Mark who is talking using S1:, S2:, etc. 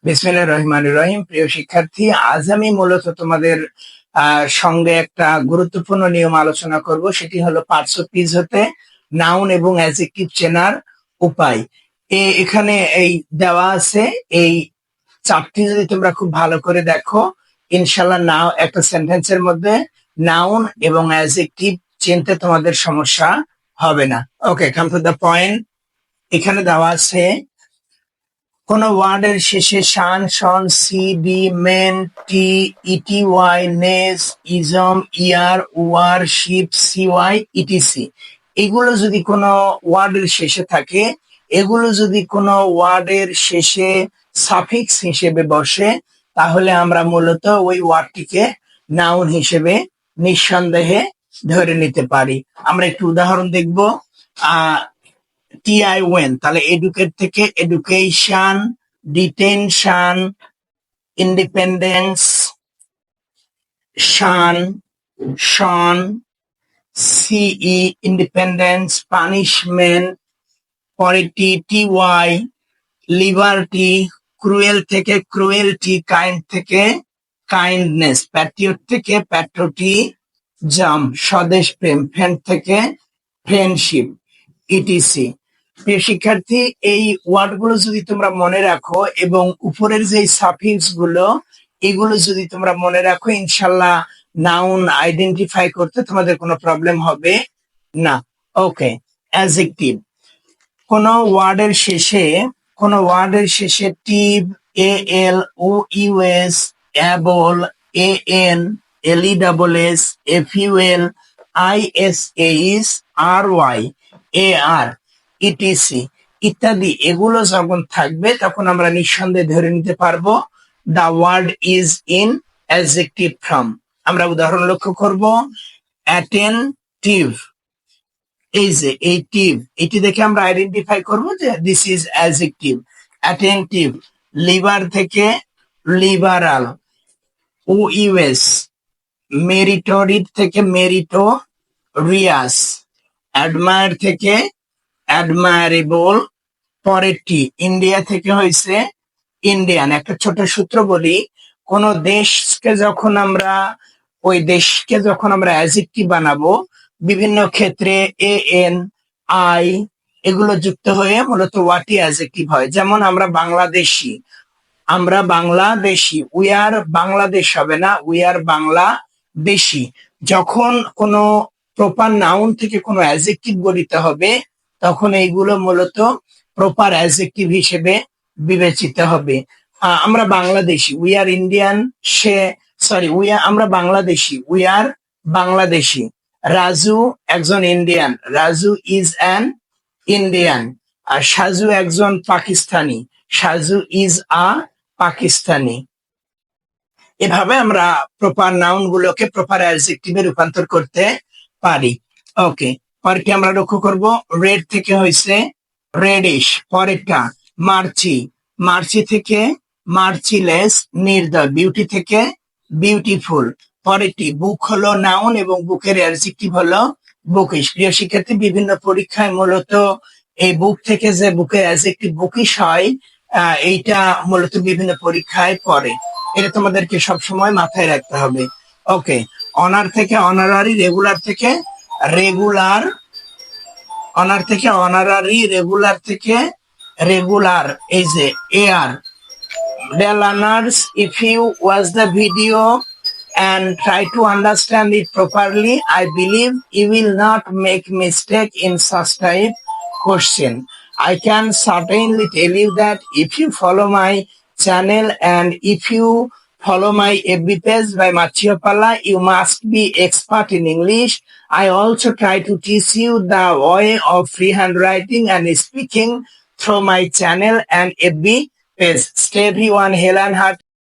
S1: বিসমিল্লাহির রহমানির রহিম। প্রিয় শিক্ষার্থী, আজ আমি মূলত তোমাদের সঙ্গে একটা গুরুত্বপূর্ণ নিয়ম আলোচনা করব। সেটি হলো পার্টস অফ স্পিচ হতে নাউন এবং অ্যাডজেক্টিভ চেনার উপায়। এখানে এই দেওয়া আছে, এই চারটি যদি তোমরা খুব ভালো করে দেখো, ইনশাল্লাহ নাও একটা সেন্টেন্সের মধ্যে নাউন এবং অ্যাডজেক্টিভ চিনতে তোমাদের সমস্যা হবে না। ওকে, কাম টু দ্য পয়েন্ট। এখানে দেওয়া আছে কোন ওয়ার্ডের শেষে শান, শন, সি, ডি, মেন, টি, ইটি, ওয়াই, নেস, ইজম, ইয়ার, ওয়ার, শিপ, সিওয়াই, ইটিসি, এগুলো যদি কোনো ওয়ার্ডের শেষে থাকে, এগুলো যদি কোনো ওয়ার্ডের শেষে সাফিক্স হিসেবে বসে, তাহলে আমরা মূলত ওই ওয়ার্ডটিকে নাউন হিসেবে নিঃসন্দেহে ধরে নিতে পারি। আমরা একটু উদাহরণ দেখব। টিআই ওয়েন, তাহলে এডুকেট থেকে এডুকেশন, ডিটেনশন, ইন্ডিপেন্ডেন্স, শান, শন, সিই ইন্ডিপেন্ডেন্স, পানিশমেন্ট, পরে টিওয়াই লিবার্টি, ক্রুয়েল থেকে ক্রুয়েলটি, কাইন্ড থেকে কাইন্ডনেস, প্যাট্রিয়ট থেকে প্যাট্রিয়টিজম, স্বদেশ প্রেম, ফ্রেন্ড থেকে ফ্রেন্ডশিপ, ইটিসি। প্রিয় শিক্ষার্থী, এই ওয়ার্ডগুলো যদি তোমরা মনে রাখো এবং উপরের যে সাফিক্স গুলো, এগুলো যদি তোমরা মনে রাখো, ইনশাল্লাহ নাউন আইডেন্টিফাই করতে তোমাদের কোনো প্রবলেম হবে না। ওকে, অ্যাডজেক্টিভ। কোন ওয়ার্ডের শেষে টিভ, এল, ও ইউএস, অ্যাবল, এন, এলইডবলএস, এফইউএল, আইএসএইচ, আর ওয়াই, এআর, ইটিসি ইত্যাদি, এগুলো যখন থাকবে তখন আমরা নিঃসন্দেহে ধরে নিতে পারবো the word is in adjective form. আমরা উদাহরণ লক্ষ্য করব। অ্যাটেনটিভ, এই যে এই টিভ, এটি দেখে আমরা আইডেন্টিফাই করব যে দিস ইজ অ্যাডজেক্টিভ, অ্যাটেনটিভ। লিবার থেকে লিবারাল, ও ইউএস, মেরিটোরিড থেকে মেরিটোরিয়াস, অ্যাডমায়ার থেকে অ্যাডমায়ারেবল, পরেরটি ইন্ডিয়া থেকে হয়েছে ইন্ডিয়ান। একটা ছোট সূত্র বলি, কোন দেশকে যখন আমরা অ্যাডজেক্টিভ বানাবো, বিভিন্ন ক্ষেত্রে এন, আই এগুলো যুক্ত হয়ে মূলত ওয়াটি অ্যাডজেক্টিভ হয়। যেমন আমরা বাংলাদেশি, উই আর বাংলাদেশ হবে না, উই আর বাংলাদেশি। যখন কোনো প্রপার নাউন থেকে কোনো অ্যাডজেক্টিভ গঠিত হবে, তখন এইগুলো মূলত প্রপার অ্যাডজেক্টিভ হিসেবে বিবেচিত হবে। আমরা বাংলাদেশি, উই আর ইন্ডিয়ান, আমরা বাংলাদেশি, উই আর বাংলাদেশি। রাজু একজন Indian, Raju is an Indian. আর সাজু একজন পাকিস্তানি, সাজু ইজ আ পাকিস্তানি। এভাবে আমরা প্রপার নাউন গুলোকে প্রপার অ্যাডজেক্টিভে রূপান্তর করতে পারি। ওকে, পরেরটি আমরা লক্ষ্য করব। রেড থেকে হয়েছে রেডিশ, পরেরটা মার্চি, মার্চি থেকে মার্চিলেস, নির্দয়। বিউটি থেকে বিউটিফুল। পরেরটি বুক হলো নাউন এবং বুকের অ্যাডজেক্টিভ হলো বুকিশ। প্রিয় শিক্ষার্থী, বিভিন্ন পরীক্ষায় মূলত এই বুক থেকে যে বুকের অ্যাডজেক্টিভ বুকিশ হয়, এইটা মূলত বিভিন্ন পরীক্ষায় পড়ে। এটা তোমাদেরকে সবসময় মাথায় রাখতে হবে। ওকে, অনার থেকে অনারারি, রেগুলার থেকে রেগুলার, অনার থেকে অনারারি, রেগুলার থেকে রেগুলার, এই যে AR. Dear learners, if you watch the video and try to understand it properly, I believe you will not make mistake in such type question. I can certainly tell you that if you follow my channel and if you follow my FB page by Machio Palla, you must be expert in English. I also try to teach you the way of freehand writing and speaking through my channel and FB page. Stay everyone, hell and heart.